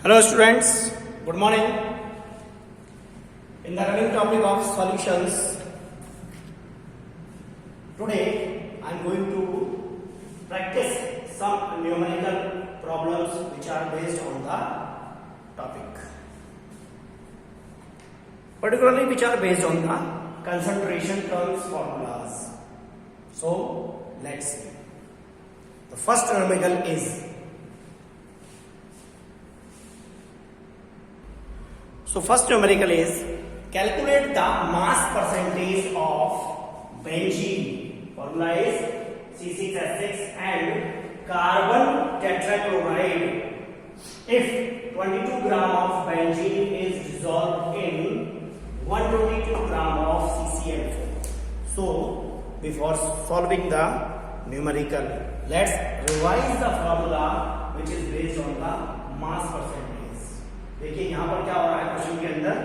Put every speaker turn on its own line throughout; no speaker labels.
Hello students, good morning. In the running topic of solutions, today I am going to practice some numerical problems which are based on the topic, particularly which are based on the concentration terms formulas. So let's see. The first numerical is calculate the mass percentage of benzene. Formula is C6H6 and carbon tetrachloride. If 22 gram of benzene is dissolved in 122 gram of CCl4. So before solving the numerical, let's revise the formula which is based on the mass percentage. देखिए यहां पर क्या हो रहा है question के अंदर,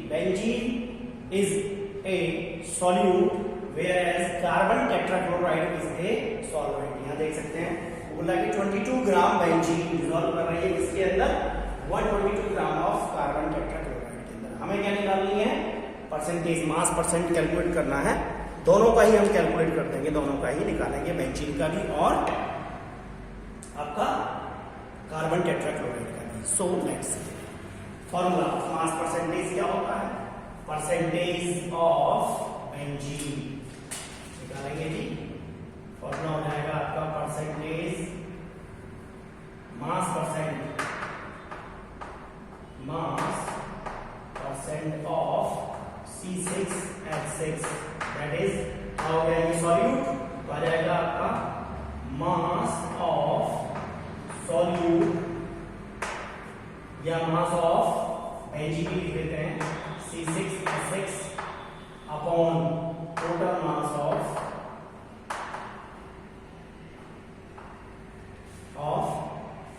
benzene is a solute whereas carbon tetrachloride is a solvent. यहां देख सकते हैं बोला कि 22 ग्राम बेंजीन डिसॉल्व कर रही है इसके अंदर 122 ग्राम ऑफ कार्बन टेट्राक्लोराइड के अंदर. हमें क्या निकालनी है? परसेंटेज, मास परसेंट कैलकुलेट करना है. दोनों का ही हम कैलकुलेट कर देंगे, दोनों का ही निकालेंगे, बेंजीन का भी और आपका कार्बन टेट्राक्लोराइड का भी. So let's see formula of mass percentage क्या होता है? परसेंटेज ऑफ बेंजीन निकालेंगे जी. फॉर्मूला हो जाएगा आपका percentage mass percent of C6H6 that is how can solute आ जाएगा आपका मास ऑफ सॉल्यूट या मास ऑफ बेंजीन लिख देते हैं C6H6 upon total mass of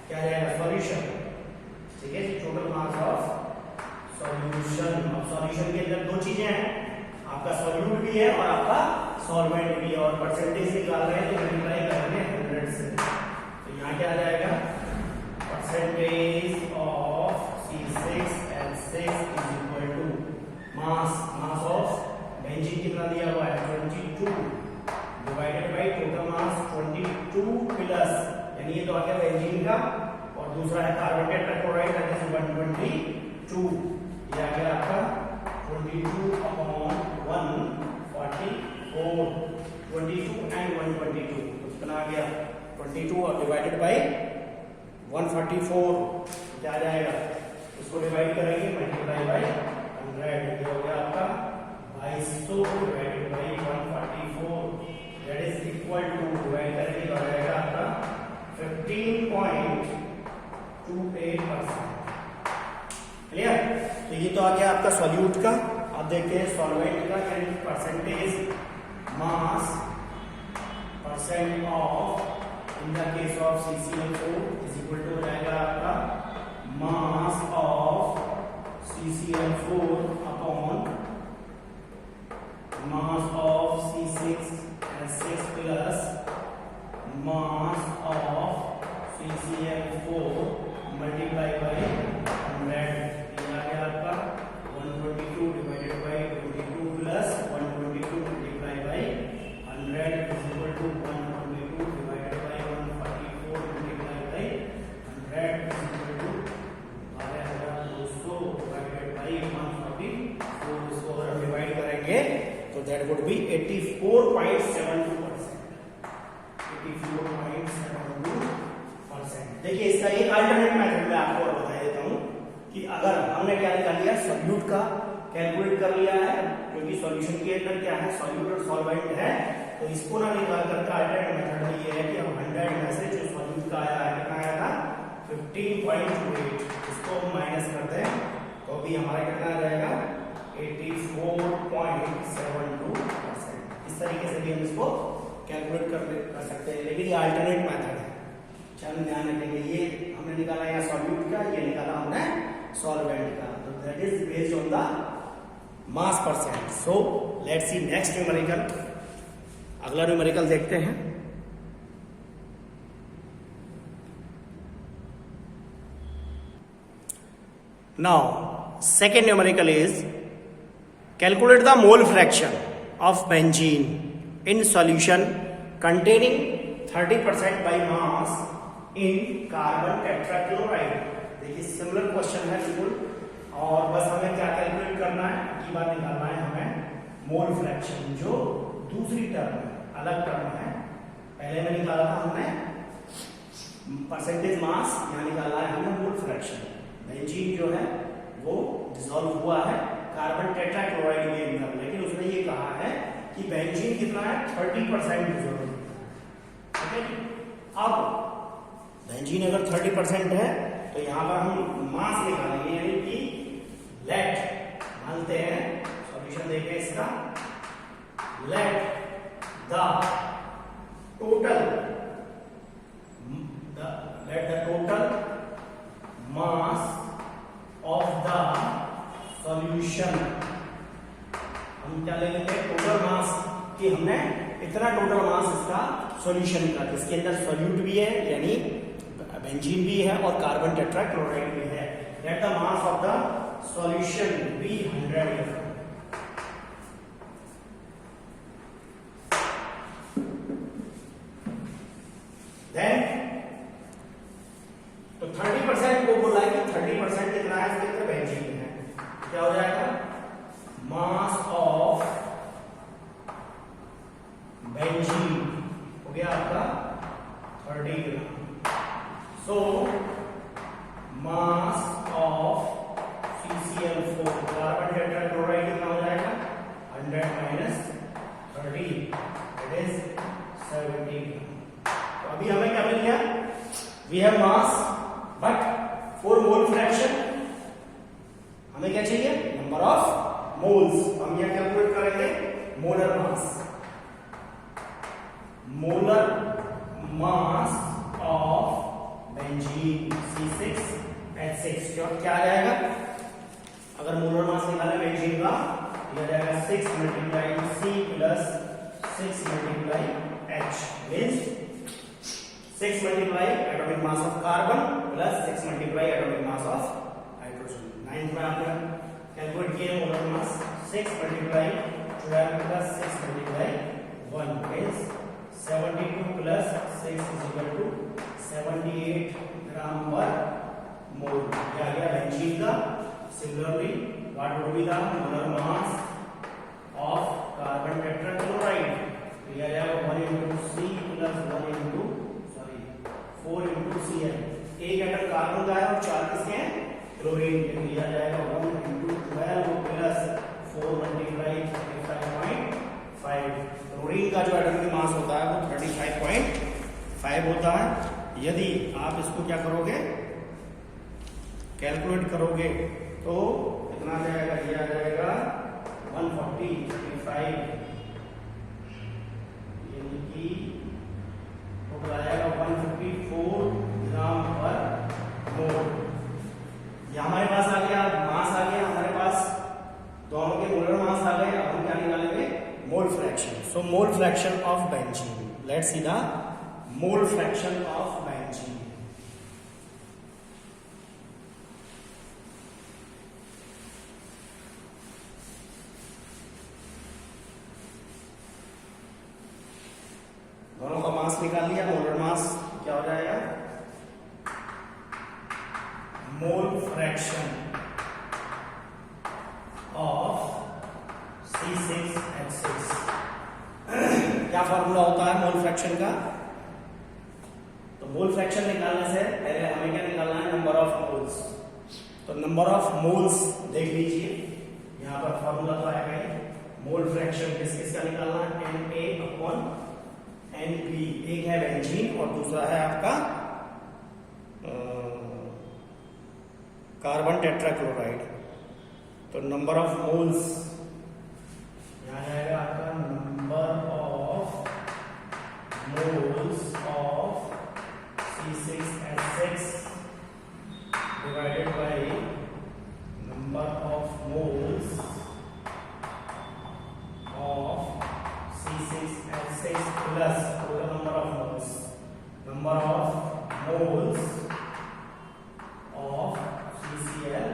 क्या रहेगा? सॉल्यूशन. ठीक है, टोटल मास ऑफ सॉल्यूशन. अब सॉल्यूशन के अंदर दो चीजें हैं, आपका सॉल्यूट भी है और आपका सॉल्वेंट भी है, और परसेंटेज निकाल रहे हैं तो मल्टीप्लाई करेंगे 100 से. तो यहाँ क्या आ जाएगा? Percentage of C6H6 is equal to mass of benzene कितना दिया हुआ है? 22 divided by total mass 22 plus, यानी ये तो आ गया बेंजीन का, और दूसरा है कार्बन टेट्राक्लोराइड दैट इज 122. ये आ गया आपका 22 अपॉन 144. 22 एंड 122 तो कितना आ गया? 22 और डिवाइडेड बाय 144 क्या आ जाएगा? इसको डिवाइड करेंगे, मल्टीप्लाई बाय 100. ये हो गया आपका 2200 divided by 144 that is equal to, divide करेंगे तो आ जाएगा आपका 15.28%. क्लियर? तो ये तो आ गया आपका सॉल्यूट का. अब देखते हैं सॉल्वेंट का, यानी percentage mass percent of in the case of CCl4 is equal to हो जाएगा आपका mass of CCl4 upon mass of C6H6 plus mass of CCl4 multiply by 100. ये आ गया आपका 122 divided by 22 plus 122 multiply by 100 is equal to 122 divided by 144 multiply by 100 is equal to 1200 divided by 144. इसको अगर हम divide करेंगे तो that would be 84.72%. 84.72%. देखिए इसका एक अल्टरनेट मेथड मैं आपको और बता देता हूं कि अगर हमने क्या निकाल लिया, सॉल्यूट का कैलकुलेट कर लिया है, क्योंकि सॉल्यूशन के अंदर क्या है, सॉल्यूट और सॉल्वेंट है, तो इसको ना निकाल करके अल्टरनेट मेथड ये है कि हम 100 में से जो सॉल्यूट का आया है, कितना आया था? 15.28. इसको हम माइनस करते हैं तो भी हमारा कितना आ जाएगा? 84.72%. इस तरीके से भी हम इसको कैलकुलेट कर सकते हैं, लेकिन ये अल्टरनेट मेथड है. चलो ध्यान रखेंगे, ये हमने निकाला यहाँ सॉल्यूट का, ये निकाला हमने सॉल्वेंट का. तो that is based on the mass percent. So let's see next numerical. अगला न्यूमेरिकल देखते हैं. Now, second numerical is calculate the mole fraction of benzene in solution containing 30% by mass in carbon tetrachloride. देखिए similar question है बिल्कुल, और बस हमें क्या कैलकुलेट करना है की बार निकालना है हमें मोल फ्रैक्शन, जो दूसरी टर्म है, अलग टर्म है। पहले में निकाला था हमने परसेंटेज मास, यहाँ निकाला है हमने मोल फ्रैक्शन। बेंजीन जो है वो डिसॉल्व हुआ है कार्बन टेट्राक्लोराइड के अंदर, लेकिन उसने ये कहा है कि बेंजीन कितना है 30% डिसॉल्व। अब बेंजीन अगर 30% है तो यहाँ पर हम मास निकालेंगे, यानी कि लेट, मानते हैं सॉल्यूशन देखें इसका, let the total mass of the solution, हम क्या ले लेते हैं टोटल मास, कि हमने इतना टोटल मास इसका सॉल्यूशन का, जिसके अंदर सॉल्यूट भी है यानी बेंजीन भी है और कार्बन टेट्राक्लोराइड भी है। Let the mass of the solution be 100 then तो 30% को बोला है कि 30% कितना है, इसके अंदर बेंजीन है, क्या हो जाएगा मास ऑफ बेंजीन हो गया आपका 30 gram. So mass of CCl4 carbon tetrachloride कितना हो जाएगा 100 माइनस 30 दैट इज 70 ग्राम। तो अभी हमें क्या मिल गया, we have mass but for mole fraction हमें क्या चाहिए, नंबर ऑफ मोल्स। हम यह कैलकुलेट करेंगे molar mass, molar mass of benzene C6H6 क्या आ जाएगा, अगर मोलर मास निकाले बेंजीन का यह जाएगा 6 multiply C plus 6 multiply H means 6 multiply atomic mass of carbon plus 6 multiply atomic mass of hydrogen. 9th में आपने कैलकुलेट किया molar mass 6 multiply 12 plus 6 multiply 1 is 72 plus 6 is equal to 78 gram per mole. क्या गया benzene का। Similarly what would be the molar mass of carbon tetrachloride, तो यह जाएगा 1 into C plus 1 into 4 into Cl। एक atom carbon का है और 4 किसके हैं क्लोरीन के, लिया जाएगा 1 into 12 प्लस 4 मल्टीप्लाई 35.5। क्लोरीन का जो एटम मास होता है वो 35.5 होता है। यदि आप इसको क्या करोगे कैलकुलेट करोगे तो कितना जाएगा, लिया जाएगा 140.5 यानी कि तो आएगा 154 ग्राम पर मोल। यह हमारे पास आ गया मास, आ गया हमारे पास दोनों के मोलर मास आ गए। अब हम क्या निकालेंगे mole fraction. So mole fraction of benzene, let's see the mole fraction of benzene. दोनों का मास निकाल लिया, मोलर मास क्या हो जाएगा, मोल फ्रैक्शन ऑफ C6H6। क्या फॉर्मूला होता है मोल फ्रैक्शन का, तो मोल फ्रैक्शन निकालने से पहले हमें क्या निकालना है, नंबर ऑफ मोल्स। तो नंबर ऑफ मोल्स देख लीजिए, यहां पर फॉर्मूला तो आएगा ही। मोल फ्रैक्शन किस किस का निकालना है, NaNP। एक है बेंजीन और दूसरा है आपका कार्बन टेट्राक्लोराइड। तो नंबर ऑफ मोल्स यहां आएगा आपका number of moles of C6H6 divided by number of moles of C6H6 plus total number of moles of CCl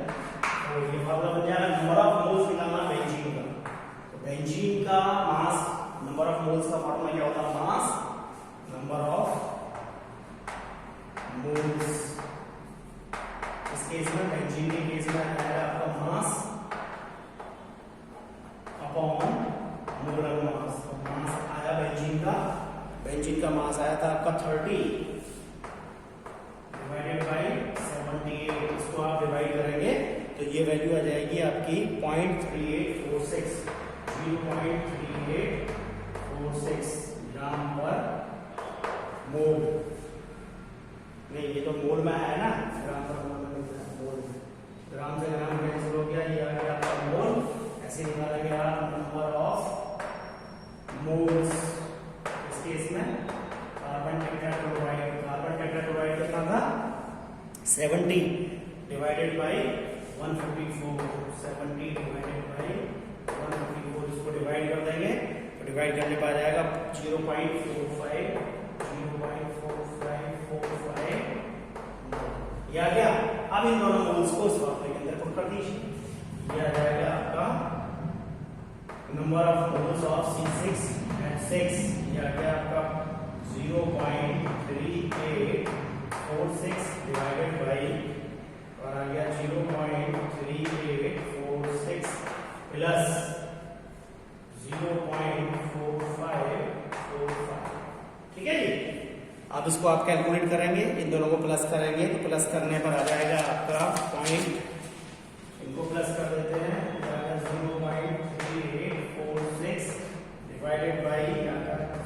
case में बेंजीन के केस में आएगा आपका मास अपॉन मोलर मास। तो मास आया बेंजीन का मास आया था आपका 30 डिवाइडेड बाई 78। इसको आप डिवाइड करेंगे तो ये वैल्यू आ जाएगी आपकी 0.3846 ग्राम पर मोल। नहीं, ये तो मोल में आया ना, ग्राम पर मोल में मोल। ग्राम से ग्राम कैंसिल हो गया, ये आ गया आपका मोल। ऐसे निकाला गया नंबर ऑफ मोल्स। इस केस में कार्बन टेट्राक्लोराइड कितना था 70 डिवाइडेड बाई 154। 70 डिवाइडेड बाई 154, इसको डिवाइड कर देंगे तो डिवाइड करने पर आ जाएगा 0.45 ये आ गया। अब इन दोनों मोल्स को इस फॉर्मूले के अंदर पुट कर दीजिए। ये आ जाएगा आपका number of moles of C6H6, ये आ गया आपका 0.3846 डिवाइडेड बाई, और आ गया 0.3846 प्लस 0.4545। ठीक है जी। अब इसको आप कैलकुलेट करेंगे, इन दोनों को प्लस करेंगे तो प्लस करने पर आ जाएगा आपका पॉइंट, इनको प्लस कर देते हैं, 0.3846 डिवाइडेड बाई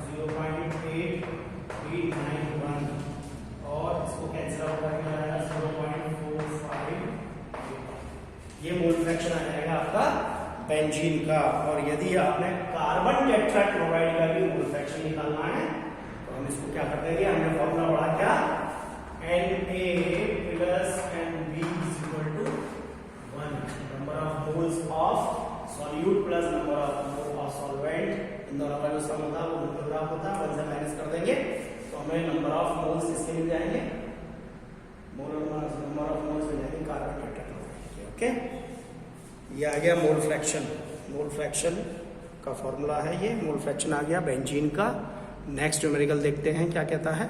0.8391, और इसको कैंसिल आउट करके आएगा 0.45। ये मोल फ्रैक्शन आ जाएगा आपका बेंजीन का। और यदि आपने कार्बन टेट्राक्लोराइड का भी मोल फ्रैक्शन निकालना है तो हम इसको क्या कर देंगे, हमने फॉर्मूला पढ़ा क्या, Na plus Nb equal to 1, number of moles of solute plus number of mole of solvent. इन दोनों का जो सम होता है वो ग्राफ होता है, 1 से माइनस कर देंगे तो हमें नंबर ऑफ मोल्स किसके मिल जाएंगे, नंबर ऑफ मोल्स मिल जाएंगे कार्बन टेट्राक्लोराइड के। ओके, ये आ गया मोल फ्रैक्शन का फॉर्मूला है। ये मोल फ्रैक्शन आ गया बेंजीन का। नेक्स्ट न्यूमेरिकल देखते हैं क्या कहता है।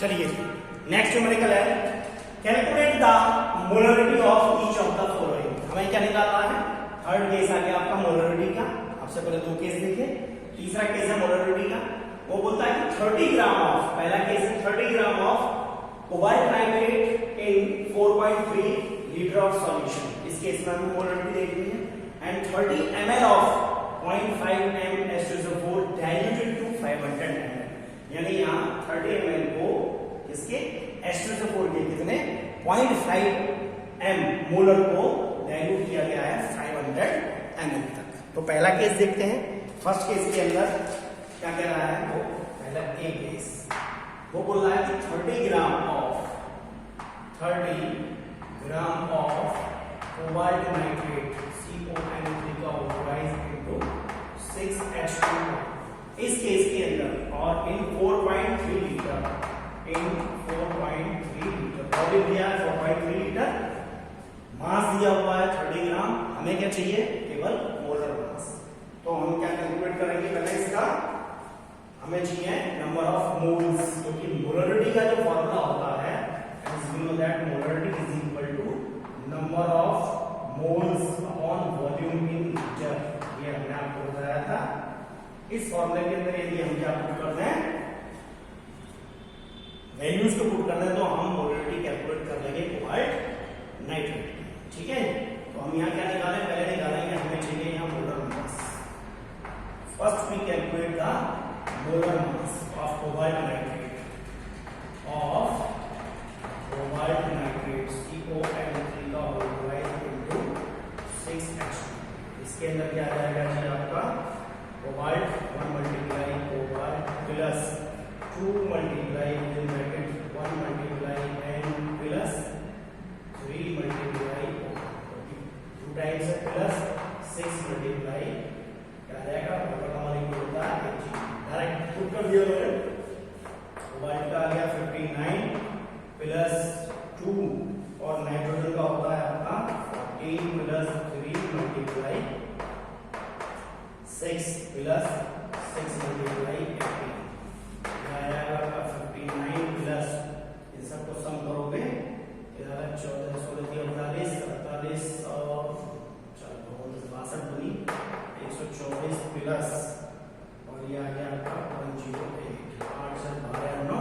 चलिए नेक्स्ट न्यूमेरिकल है, calculate the molarity of each of the following. हमें क्या निकालना है, थर्ड केस आ गया आपका मोलरिटी का। आपसे पहले 2 केस देखे, तीसरा केस है मोलरिटी का। वो बोलता है कि 30 ग्राम ऑफ, पहला केस है 30 gram of cobalt nitrate in 4.3 litre of solution. इस केस में हमें मोलरिटी देखनी है। And 30 ml of 0.5 m H2SO4 diluted to 500 ml। यानी यहाँ 30 ml को इसके H2SO4 के कितने 0.5 m मोलर को डाइल्यूट किया गया है 500 ml तक। तो पहला केस देखते हैं। फर्स्ट केस के अंदर क्या कह रहा है, वो पहला ए केस, वो बोल रहा है कि 30 gram of cobalt nitrate CON3 का ऑक्साइड इनटू 6H2 इस केस के अंदर, और इन 4.3 लीटर वॉल्यूम दिया है 4.3 लीटर, मास दिया हुआ है 30 ग्राम। हमें क्या चाहिए, केवल मोलर मास। तो हम क्या कैलकुलेट करेंगे, पहले इसका हमें चाहिए नंबर ऑफ मोल्स, क्योंकि मोलरिटी का जो फॉर्मूला होता है molarity is equal to number of moles upon volume in litre. ये हमने आपको बताया था। इस फॉर्मूले के अंदर यदि हम क्या पुट करते हैं, वैल्यूज को पुट करते हैं, तो हम मोलरिटी कैलकुलेट कर लेंगे कोबाल्ट नाइट्रेट। ठीक है, तो हम यहाँ क्या निकालें, पहले निकालेंगे हमें चाहिए यहाँ molar mass. First we calculate the molar mass of cobalt nitrate CON3 का ऑक्साइड इनटू 6H2। इसके अंदर क्या आ जाएगा जी आपका cobalt 1 multiply cobalt plus 2 multiply 1 multiply N plus 3 multiply 2 times plus 6 multiply क्या आ जाएगा, हमारी होता है डायरेक्ट पुट कर दिया मैंने। कोबाल्ट का आ गया 59 प्लस 2 और नाइट्रोजन का होता है आपका 14 प्लस 3 मल्टीप्लाई 6 प्लस 6 मल्टीप्लाई 18 आएगा आपका 59 प्लस इन सबको सम करोगे 11 14 16 48 48 और 62 बनी 124 प्लस और ये आ गया आपका 108 8 से 12 9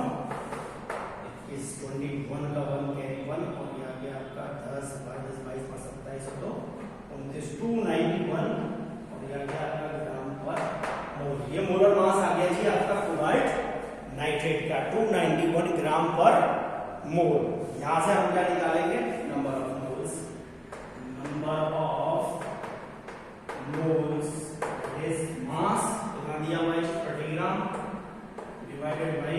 21 21 का 1 कैरी 1 और ये आ गया आपका 10 22 22 27 तो 29 291 और ये आ गया आपका ग्राम पर मोल। ये मोलर मास आ गया जी आपका कोबाल्ट नाइट्रेट का 291 ग्राम पर मोल। यहां से हम क्या निकालेंगे number of moles is mass कितना दिया हुआ है 30 ग्राम डिवाइडेड बाय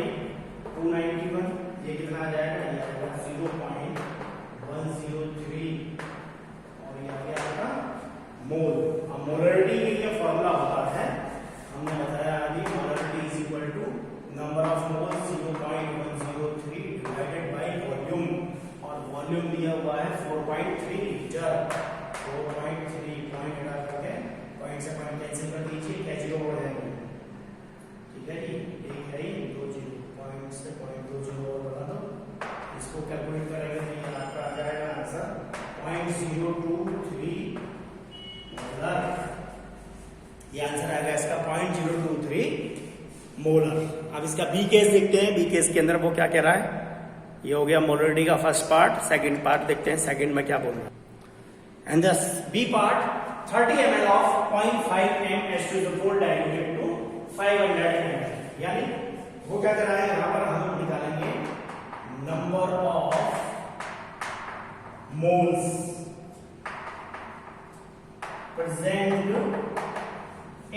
291 ये कितना आ जाएगा ये आएगा 0.103 और ये आ गया आपका मोल। अब मोलरिटी के लिए फॉर्मूला होता है हमने बताया अभी molarity is equal to number of moles 0.103 divided by volume और वॉल्यूम दिया हुआ है 4.3 लीटर 4.3 पॉइंट हटा करके पॉइंट से पॉइंट कैंसिल कर दीजिए क्या जीरो हो जाएंगे ठीक है जी एक है ही 2 जीरो पॉइंट से पॉइंट 2 जीरो और बता दो इसको कैलकुलेट करेंगे तो ये आपका आ जाएगा आंसर 0.023 मोलर। ये आंसर आ गया इसका 0.023 मोलर। अब इसका बी केस देखते हैं। बी केस के अंदर वो क्या कह रहा है ये हो गया मोलरिटी का फर्स्ट पार्ट। सेकंड पार्ट देखते हैं सेकंड में क्या बोल रहा है। And the B part 30 ml of 0.5 m H2SO4 diluted to 500 ml यानी वो क्या कर रहा है यहां पर हम निकालेंगे number of moles present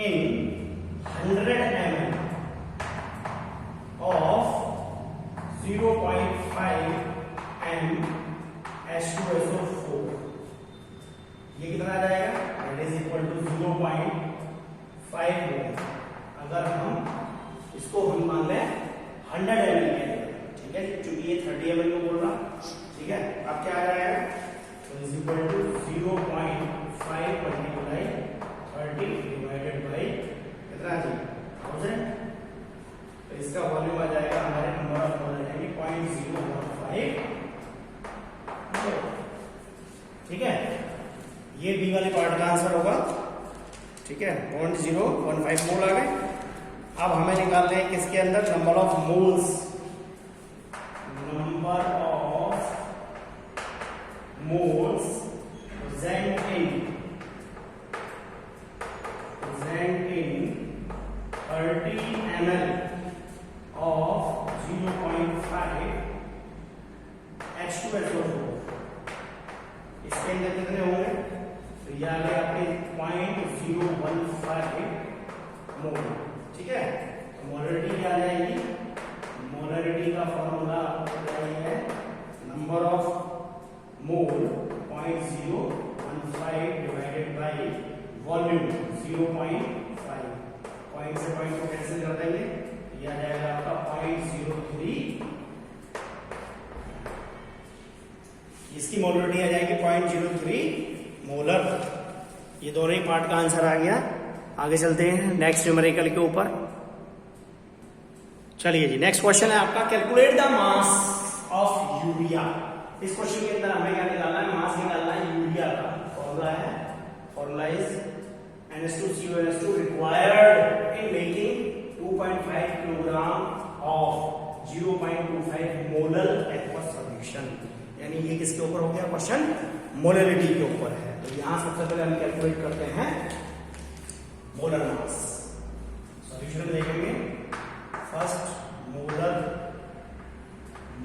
in 100 ml of 0.5 m H2SO4 ये कितना आ जाएगा that is equal to 0.5 मोल। अगर हम इसको हम मान लें 100 ml के ठीक है क्योंकि ये 30 ml को बोल रहा ठीक है। अब क्या आ जाएगा तो is equal to 0.5 multiply 30 divided by कितना जी 1000 तो इसका वॉल्यूम आ जाएगा हमारे नंबर ऑफ मोल यानी 0.015 ठीक है। ये बी वाले पार्ट का आंसर होगा ठीक है 0.015 मोल आ गए। अब हमें निकालना है किसके अंदर number of moles present in 30 ml of 0.5 H2SO4 इसके अंदर कितने होंगे तो ये आ गए आपके 0.015 मोल ठीक है। तो मोलरिटी क्या आ जाएगी मोलरिटी का फॉर्मूला आपको क्या है number of mole 0.015 divided by volume 0.5 point से पॉइंट को कैंसिल कर देंगे ये आ जाएगा आपका 0.03 इसकी मोलरिटी आ जाएगी 0.03 मोलर। ये दोनों ही पार्ट का आंसर आ गया। आगे चलते हैं नेक्स्ट न्यूमेरिकल के ऊपर। चलिए जी नेक्स्ट क्वेश्चन है आपका calculate the mass of urea. इस क्वेश्चन के अंदर हमें क्या निकालना है मास निकालना है यूरिया का। Formula is NH2CONH2 required in making 2.5 kilogram of 0.25 molar aqueous solution. यानी ये किसके ऊपर हो गया क्वेश्चन मोलरिटी के ऊपर है। तो यहां सबसे पहले हम कैलकुलेट करते हैं मोलर मास। सॉल्यूशन में देखेंगे first molar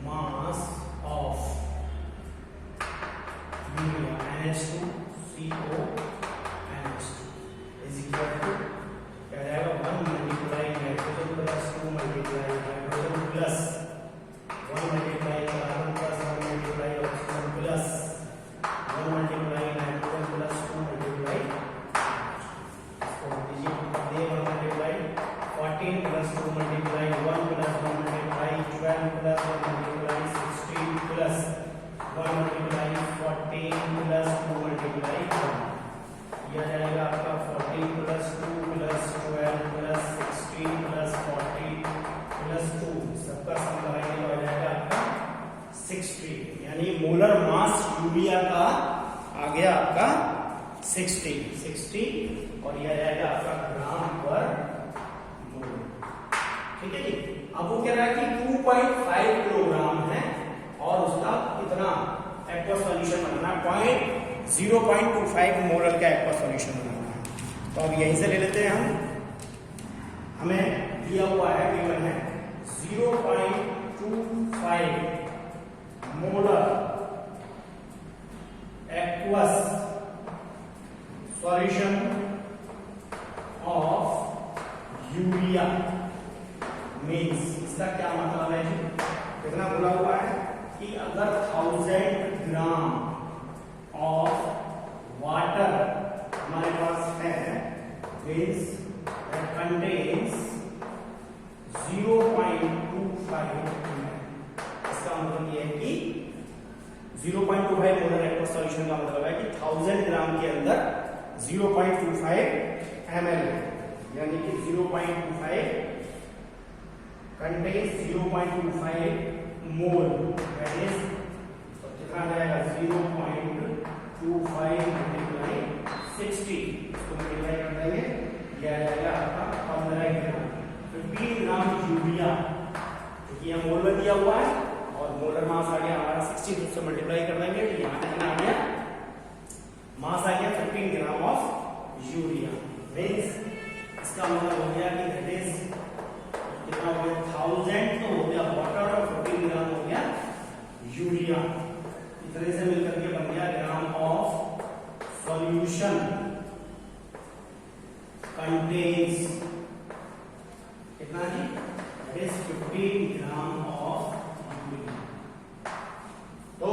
mass of urea NH2CONH2 is equal to क्या जाएगा 1 multiply nitrogen plus 2 multiply hydrogen plus 1 multiply carbon plus 1 multiply oxygen plus 1 multiply nitrogen plus 2 multiply इसको दीजिए 1 multiply 14 plus 2 multiply 1 plus 1 multiply 12 plus 1 multiply 16 plus 1 multiply 14 plus 2 multiply 1 ये आ जाएगा आपका 14 plus 2 plus 12 plus 16 plus 40 plus 2, सबका सम लगाएंगे तो आ जाएगा आपका 60, यानी मोलर मास यूरिया का आ गया आपका 60 और ये आ जाएगा आपका ग्राम पर मोल। ठीक है जी। अब वो कह रहा है कि 2.5 किलोग्राम है और उसका कितना एक्वा सॉल्यूशन बनाना है, 0.25 मोलर का एक्वा सॉल्यूशन बनाना है। तो अब यहीं से ले लेते हैं हमें दिया हुआ है गिवन है 0.25 molar aqueous solution of urea means, इसका क्या मतलब है जी, कितना बोला हुआ है कि अगर 1000 ग्राम ऑफ वाटर हमारे पास है, मीन्स दैट कंटेन्स 0.25 ml, इसका मतलब ये है कि 0.25 मोलर एक्वा सॉल्यूशन का मतलब है कि 1000 ग्राम के अंदर 0.25 ml, यानी कि 0.25 contains 0.25 मोल, that is तो कितना आ जाएगा 0.25 मल्टीप्लाई 60, इसको मल्टीप्लाई कर देंगे, ये आ जाएगा आपका 15 ग्राम, 15 ग्राम यूरिया, क्योंकि यह मोल में दिया हुआ है और मोलर मास आ गया हमारा 60, तो उससे मल्टीप्लाई कर देंगे तो यहाँ कितना आ गया, मास आ गया 15 ग्राम ऑफ यूरिया, मीन्स इसका मतलब हो गया कि दैट इज कितना हो गया 1000 तो हो गया वाटर और 15 ग्राम हो गया यूरिया, इतने से मिलकर के बन गया ग्राम ऑफ सॉल्यूशन कंटेन्स कितना g, that is 15 gram of urea. तो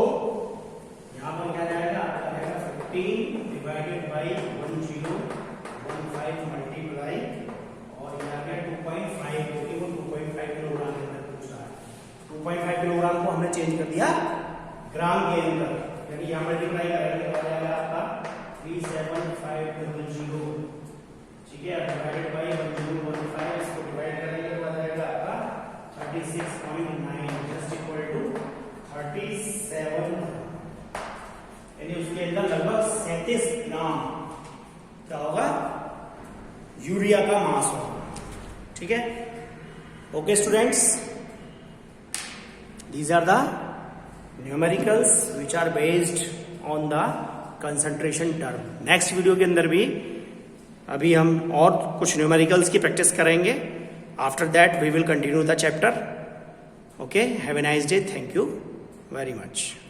यहां पर क्या जाएगा, आपका जाएगा 15 डिवाइडेड बाई 1015 मल्टीप्लाई और ये आ गया 2.5, क्योंकि वो 2.5 किलोग्राम के अंदर पूछ रहा है, 2.5 किलोग्राम को हमने चेंज कर दिया ग्राम के अंदर, यानी यहां मल्टीप्लाई करेंगे तो आ जाएगा आपका 37500, ठीक है, डिवाइडेड बाई 1015, इसको डिवाइड करेंगे तो आ जाएगा आपका 36.9 जस्ट इक्वल टू 37, यानी उसके अंदर लगभग 37 ग्राम क्या होगा, यूरिया का मास होगा। ठीक है, okay students, these are the numericals which are based on the concentration term. Next video के अंदर भी अभी हम और कुछ न्यूमेरिकल्स की प्रैक्टिस करेंगे। After that we will continue the chapter. Okay, have a nice day, thank you very much.